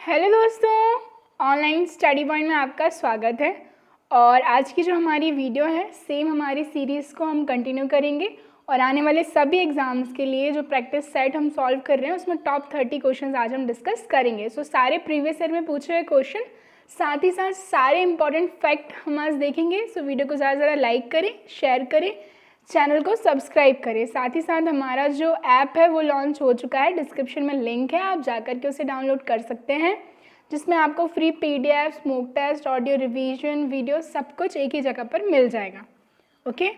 Hello दोस्तों, online study point में आपका स्वागत है। और आज की जो हमारी वीडियो है सेम हमारी सीरीज़ को हम कंटिन्यू करेंगे और आने वाले सभी एग्ज़ाम्स के लिए जो प्रैक्टिस सेट हम सॉल्व कर रहे हैं उसमें टॉप 30 क्वेश्चंस आज हम डिस्कस करेंगे। सारे प्रीवियस ईयर में पूछे हुए क्वेश्चन साथ ही साथ सारे इंपॉर्टेंट फैक्ट हम आज देखेंगे। वीडियो को ज़्यादा लाइक करें, शेयर करें, चैनल को सब्सक्राइब करें। साथ ही साथ हमारा जो ऐप है वो लॉन्च हो चुका है, डिस्क्रिप्शन में लिंक है, आप जाकर के उसे डाउनलोड कर सकते हैं, जिसमें आपको free PDF, smoke test, audio revision, video सब कुछ एक ही जगह पर मिल जाएगा। ओके,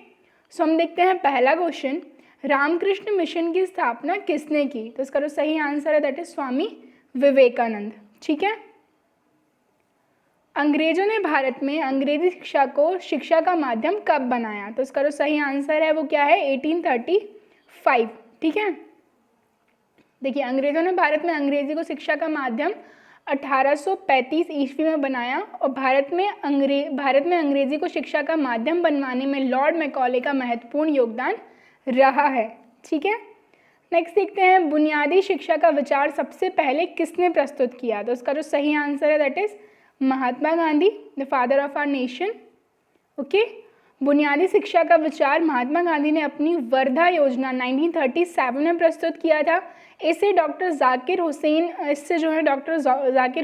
सो हम देखते हैं पहला क्वेश्चन, रामकृष्ण मिशन की स्थापना किसने की? तो इसका जो सही आंसर है दैट इज स्वामी विवेकानंद। ठीक है। अंग्रेजों ने भारत में अंग्रेजी शिक्षा को शिक्षा का माध्यम कब बनाया? तो इसका जो सही आंसर है वो क्या है? 1835। ठीक है। देखिए, अंग्रेजों ने भारत में अंग्रेजी को शिक्षा का माध्यम 1835 ईस्वी में बनाया और भारत में अंग्रेजी को शिक्षा का माध्यम बनवाने में लॉर्ड मैकॉले का महत्वपूर्ण योगदान रहा है। ठीक है। नेक्स्ट देखते हैं, बुनियादी शिक्षा का विचार सबसे पहले किसने प्रस्तुत किया? तो इसका जो सही आंसर है that is Mahatma Gandhi, the father of our nation. Okay, बुनियादी शिक्षा का विचार महात्मा गांधी ने अपनी वर्धा योजना 1937 में प्रस्तुत किया था। इससे डॉक्टर जाकिर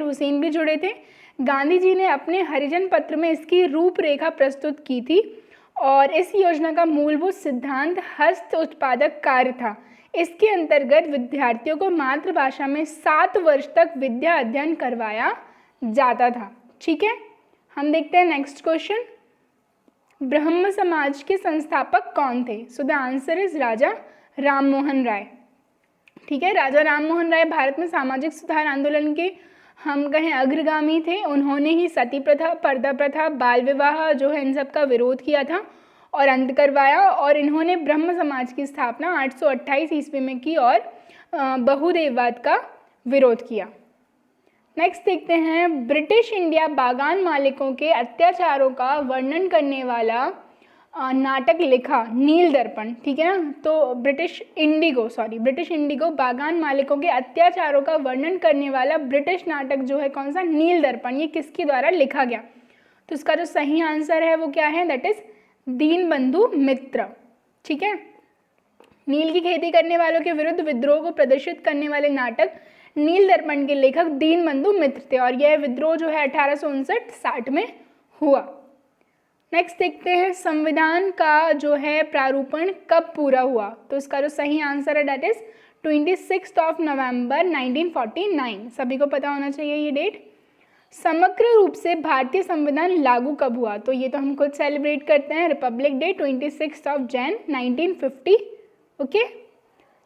हुसैन भी जुड़े थे। गांधी जी ने अपने हरिजन पत्र में इसकी रूपरेखा प्रस्तुत की थी और इस योजना का मूलभूत सिद्धांत हस्त उत्पादक कार्य था। इसके अंतर्गत विद्यार्थियों को मातृभाषा में 7 वर्ष तक विद्या अध्ययन करवाया जाता था। ठीक है। हम देखते हैं नेक्स्ट क्वेश्चन, ब्रह्म समाज के संस्थापक कौन थे? So the answer is Raja Rammohan Roy. ठीक है। राजा राममोहन राय भारत में सामाजिक सुधार आंदोलन के हम कहें अग्रगामी थे। उन्होंने ही सती प्रथा, पर्दा प्रथा, बाल विवाह जो है इन सब का विरोध किया था और अंत करवाया, और इन्होंने ब्रह्म समाज की स्थापना 828 ईस्वी में की और बहुदेववाद का विरोध किया। नेक्स्ट देखते हैं, ब्रिटिश इंडिया बागान मालिकों के अत्याचारों का वर्णन करने वाला नाटक लिखा नील दर्पण। ठीक है ना। तो ब्रिटिश इंडिगो बागान मालिकों के अत्याचारों का वर्णन करने वाला ब्रिटिश नाटक जो है कौन सा? नील दर्पण। ये किसके द्वारा लिखा गया? तो इसका जो सही आंसर है वो क्या है? दैट इज दीनबंधु मित्र। ठीक है। नील की खेती करने वालों के विरुद्ध विद्रोह को प्रदर्शित करने वाले नाटक नील दर्पण के लेखक दीनबंधु मित्र थे और यह विद्रोह जो है 1859-60 में हुआ। नेक्स्ट देखते हैं, संविधान का जो है प्रारूपण कब पूरा हुआ? तो इसका जो सही आंसर है दैट इज 26 नवंबर 1949। सभी को पता होना चाहिए ये डेट। समग्र रूप से भारतीय संविधान लागू कब हुआ? तो ये तो हम खुद सेलिब्रेट करते हैं, रिपब्लिक डे 26 जनवरी 1950। ओके।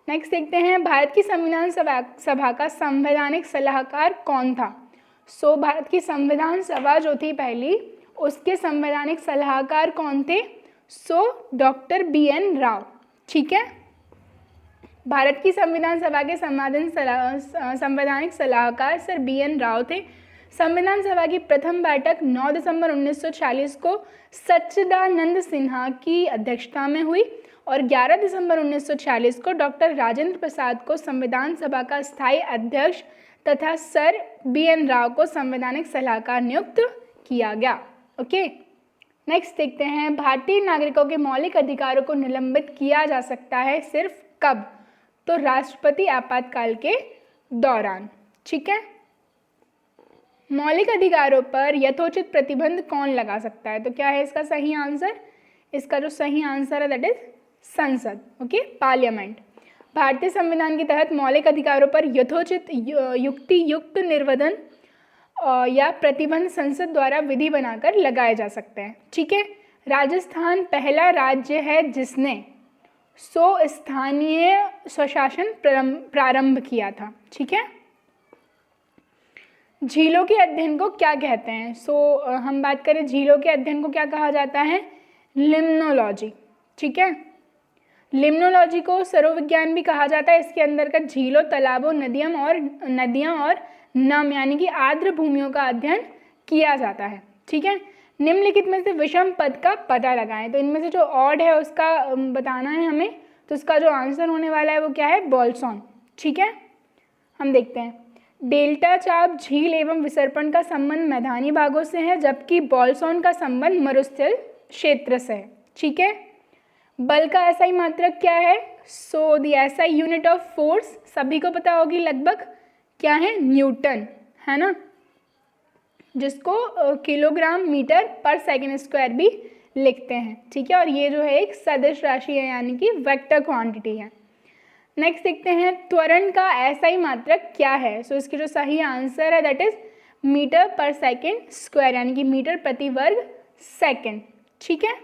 नेक्स्ट देखते हैं, भारत की संविधान सभा का संवैधानिक सलाहकार कौन था? भारत की संविधान सभा जो थी पहली, उसके संवैधानिक सलाहकार कौन थे? Doctor BN Rao. ठीक है। भारत की संविधान सभा के संवैधानिक सलाहकार सर BN राव थे। संविधान सभा की प्रथम बैठक 9 दिसंबर 1946 को सच्चिदानंद सिन्हा की अध्यक्षता में हुई और 11 दिसंबर 1946 को डॉक्टर राजेंद्र प्रसाद को संविधान सभा का स्थायी अध्यक्ष तथा सर BN राव को संवैधानिक सलाहकार नियुक्त किया गया। ओके। नेक्स्ट देखते हैं, भारतीय नागरिकों के मौलिक अधिकारों को निलंबित किया जा सकता है सिर्फ कब? तो राष्ट्रपति आपातकाल के दौरान। ठीक है। मौलिक अधिकारों पर यथोचित प्रतिबंध कौन लगा सकता है? तो क्या है इसका सही आंसर? इसका जो सही आंसर है दैट इज संसद। Okay, parliament. भारतीय संविधान के तहत मौलिक अधिकारों पर यथोचित युक्त निर्वधन या प्रतिबंध संसद द्वारा विधि बनाकर लगाए जा सकते हैं। ठीक है। राजस्थान पहला राज्य है जिसने स्थानीय स्वशासन प्रारंभ किया था। ठीक है। झीलों के अध्ययन को क्या कहते हैं? हम बात करें झीलों के अध्ययन को क्या कहा जाता है? लिम्नोलॉजी। ठीक है। लिम्नोलॉजी को सरोविज्ञान भी कहा जाता है। इसके अंतर्गत झीलों, तालाबों, नदियां और नम यानी कि आर्द्र भूमियों का अध्ययन किया जाता है। ठीक है। निम्नलिखित में से विषम पद का पता लगाएं। तो इनमें से जो ऑड है उसका बताना है हमें। तो इसका जो आंसर होने वाला है वो क्या है? बॉल्सॉन। ठीक है। हम देखते हैं, डेल्टा चाप झील एवं विसर्पण का संबंध मैदानी भागों से है, जबकि बॉल्सॉन का संबंध मरुस्थल क्षेत्र से है। ठीक है। बल का एसआई मात्रक क्या है? So the SI unit of force सभी को पता होगी लगभग, क्या है? न्यूटन, है ना, जिसको किलोग्राम मीटर पर सेकेंड स्क्वायर भी लिखते हैं। ठीक है। और ये जो है एक सदिश राशि है, यानी कि वेक्टर क्वांटिटी है। नेक्स्ट देखते हैं त्वरण का एसआई मात्रक क्या है। सो इसकी जो सही आंसर है दैट इज मीटर पर सेकेंड स्क्वायर, यानी कि मीटर प्रति वर्ग सेकेंड। ठीक है,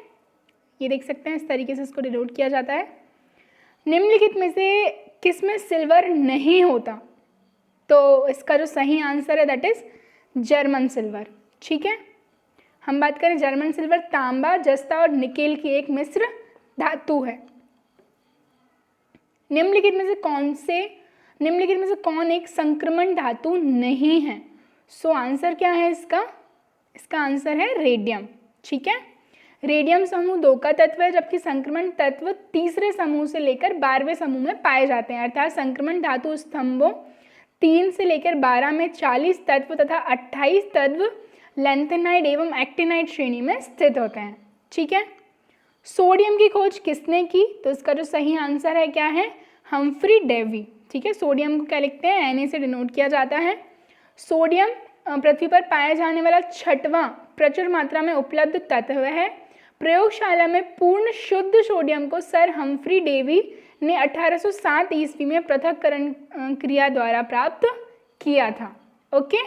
ये देख सकते हैं, इस तरीके से इसको डिनोट किया जाता है। निम्नलिखित में से किसमें सिल्वर नहीं होता? तो इसका जो सही आंसर है दैट इज जर्मन सिल्वर। ठीक है, हम बात करें जर्मन सिल्वर तांबा, जस्ता और निकेल की एक मिश्र धातु है। निम्नलिखित में से कौन एक संक्रमण धातु नहीं है? सो आंसर क्या है इसका? इसका आंसर है रेडियम। ठीक है, रेडियम समूह 2 का तत्व है, जबकि संक्रमण तत्व तीसरे समूह से लेकर 12वें समूह में पाए जाते हैं। अर्थात संक्रमण धातु स्तंभों 3 से लेकर 12 में 40 तत्व तथा 28 तत्व लैंथेनाइड एवं एक्टिनाइड श्रेणी में स्थित होते हैं। ठीक है, सोडियम की खोज किसने की? तो इसका जो सही आंसर है क्या है? Humphry Davy. ठीक है, सोडियम को क्या लिखते हैं? Na से डिनोट किया जाता है। सोडियम पृथ्वी पर पाया जाने वाला 6वां प्रचुर मात्रा में उपलब्ध तत्व है। प्रयोगशाला में पूर्ण शुद्ध सोडियम को सर हम्फ्री डेवी ने 1807 ईस्वी में पृथक्करण क्रिया द्वारा प्राप्त किया था। ओके,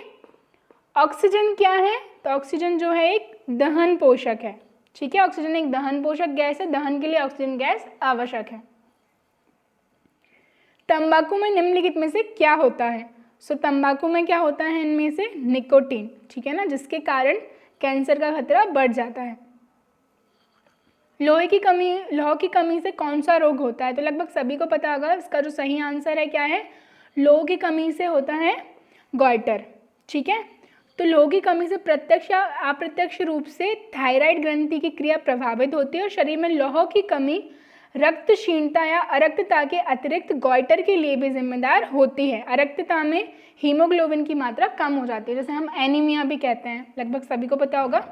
ऑक्सीजन क्या है? तो ऑक्सीजन जो है एक दहन पोषक है। ठीक है, ऑक्सीजन एक दहन पोषक गैस है, दहन के लिए ऑक्सीजन गैस आवश्यक है। तंबाकू में निम्नलिखित में से क्या होता है? सो तंबाकू में क्या होता है? इनमें से निकोटीन। ठीक है ना, जिसके कारण कैंसर का खतरा बढ़ जाता है। लोहे की कमी से कौन सा रोग होता है? तो लगभग सभी को पता होगा, इसका जो सही आंसर है क्या है? लोह की कमी से होता है गॉइटर। ठीक है, तो लोह की कमी से प्रत्यक्ष या अप्रत्यक्ष रूप से थायराइड ग्रंथि की क्रिया प्रभावित होती है और शरीर में लौह की कमी रक्त क्षीणता या अरक्तता के अतिरिक्त गॉइटर के लिए भी जिम्मेदार होती है। अरक्तता में हीमोग्लोबिन की मात्रा कम हो जाती है, जैसे हम एनीमिया भी कहते हैं, लगभग सभी को पता होगा।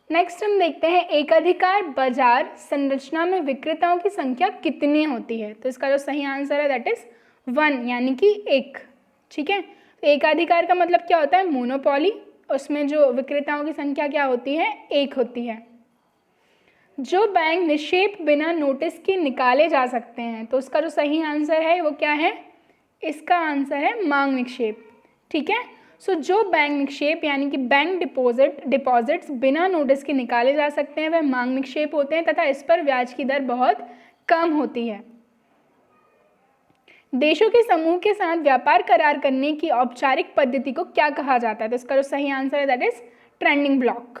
नेक्स्ट हम देखते हैं एकाधिकार बाजार संरचना में विक्रेताओं की संख्या कितनी होती है? तो इसका जो सही आंसर है दैट इज 1, यानी कि 1। ठीक है, एकाधिकार का मतलब क्या होता है? मोनोपोली। उसमें जो विक्रेताओं की संख्या क्या होती है? 1 होती है। जो बैंक निक्षेप बिना नोटिस के निकाले जा सकते हैं, तो उसका जो सही आंसर है वो क्या है? इसका आंसर है मांग निक्षेप। ठीक है, सो जो बैंक निक्षेप यानी कि बैंक डिपॉजिट्स बिना नोटिस के निकाले जा सकते हैं वह मांग निक्षेप होते हैं तथा इस पर ब्याज की दर बहुत कम होती है। देशों के समूह के साथ व्यापार करार करने की औपचारिक पद्धति को क्या कहा जाता है? तो इसका जो सही आंसर है that is trending block.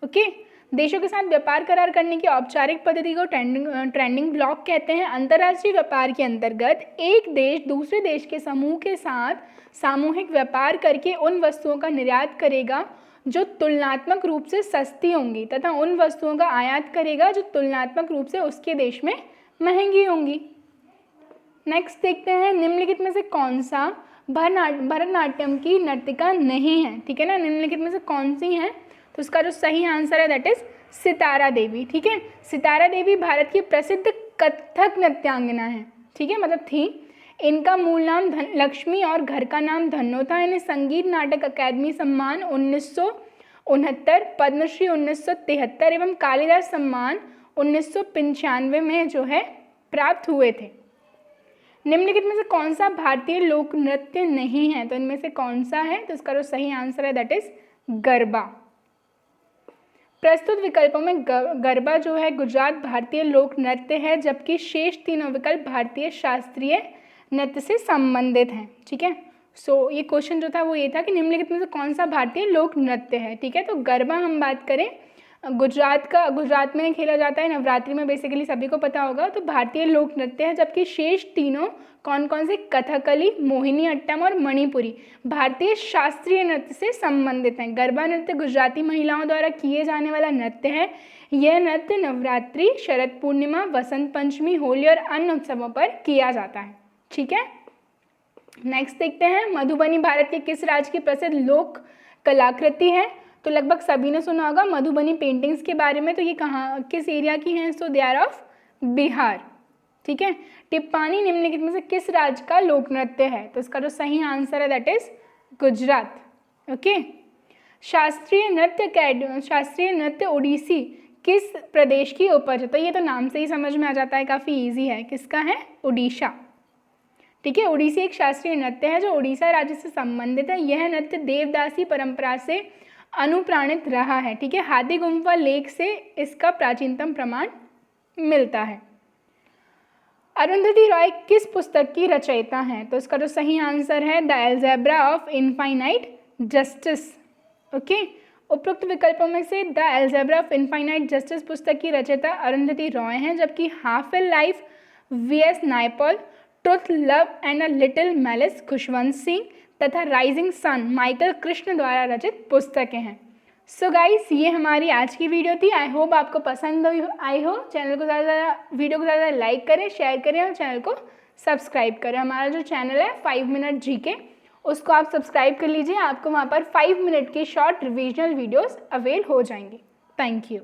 Okay, देशों के साथ व्यापार करार करने की औपचारिक पद्धति को ट्रेंडिंग ब्लॉक कहते हैं। अंतर्राष्ट्रीय व्यापार के अंतर्गत एक देश दूसरे देश के समूह के साथ सामूहिक व्यापार करके उन वस्तुओं का निर्यात करेगा जो तुलनात्मक रूप से सस्ती होंगी तथा उन वस्तुओं का आयात करेगा जो तुलनात्मक रूप से उसके देश में महंगी होंगी। नेक्स्ट देखते हैं निम्नलिखित में से कौन सा भरतनाट्यम की नर्तिका नहीं है? ठीक है ना, निम्नलिखित में से कौन सी है? तो उसका जो सही आंसर है दैट इज सितारा देवी। ठीक है, सितारा देवी भारत की प्रसिद्ध कथक नृत्यांगना है। ठीक है, मतलब थी। इनका मूल नाम धनलक्ष्मी और घर का नाम धन्नो था। इन्हें संगीत नाटक अकादमी सम्मान 1969, पद्मश्री 1973 एवं कालिदास सम्मान 1995 में जो है प्राप्त हुए थे। निम्नलिखित में से कौन सा भारतीय लोक नृत्य नहीं है? तो इनमें से कौन सा है? तो इसका जो सही आंसर है दैट इज गरबा। प्रस्तुत विकल्पों में गरबा जो है गुजरात भारतीय लोक नृत्य है, जबकि शेष तीनों विकल्प भारतीय शास्त्रीय नृत्य से संबंधित हैं। ठीक है, सो ये क्वेश्चन जो था वो ये था कि निम्नलिखित में से कौन सा भारतीय लोक नृत्य है? ठीक है, तो गरबा हम बात करें गुजरात में खेला जाता है, नवरात्रि में बेसिकली सभी को पता होगा, तो भारतीय लोक नृत्य है। जबकि शेष तीनों कौन कौन से? कथकली, मोहिनी अट्टम और मणिपुरी भारतीय शास्त्रीय नृत्य से संबंधित हैं। गरबा नृत्य गुजराती महिलाओं द्वारा किए जाने वाला नृत्य है। यह नृत्य नवरात्रि, शरद पूर्णिमा, वसंत पंचमी, होली और अन्य उत्सवों पर किया जाता है। ठीक है, नेक्स्ट देखते हैं, मधुबनी भारत के किस राज्य की प्रसिद्ध लोक कलाकृति है? तो लगभग सभी ने सुना होगा मधुबनी पेंटिंग्स के बारे में। तो ये कहाँ, किस एरिया की हैं? सो दे आर ऑफ बिहार। ठीक है। टिप्पानी निम्नलिखित में से किस राज्य का लोक नृत्य है? तो इसका जो सही आंसर है दैट इज गुजरात। ओके। शास्त्रीय नृत्य ओडिसी किस प्रदेश की उपज है? तो ये तो नाम से ही समझ में आ जाता है, काफ़ी इजी है। किसका है? उड़ीसा। ठीक है। ओडिसी एक शास्त्रीय नृत्य है जो उड़ीसा राज्य से संबंधित है। यह नृत्य देवदासी परंपरा से अनुप्राणित रहा है। ठीक है। हाथी गुम्फा लेक से इसका प्राचीनतम प्रमाण मिलता है। अरुंधति रॉय किस पुस्तक की रचयिता हैं? तो इसका जो सही आंसर है the algebra of infinite justice. Okay. उपरोक्त विकल्पों में से the algebra of infinite justice पुस्तक की रचयिता अरुंधति रॉय हैं, जबकि half A life VS. Naipaul, truth love and a little malice Khushwant Singh तथा राइजिंग सन माइकल कृष्ण द्वारा रचित पुस्तकें हैं। सो गाइस, ये हमारी आज की वीडियो थी। आई होप आपको पसंद आई हो। वीडियो को ज़्यादा लाइक करें, शेयर करें और चैनल को सब्सक्राइब करें। हमारा जो चैनल है 5 मिनट जीके, उसको आप सब्सक्राइब कर लीजिए। आपको वहाँ पर 5 मिनट की शॉर्ट रिविजनल वीडियोस अवेल हो जाएंगे। Thank you.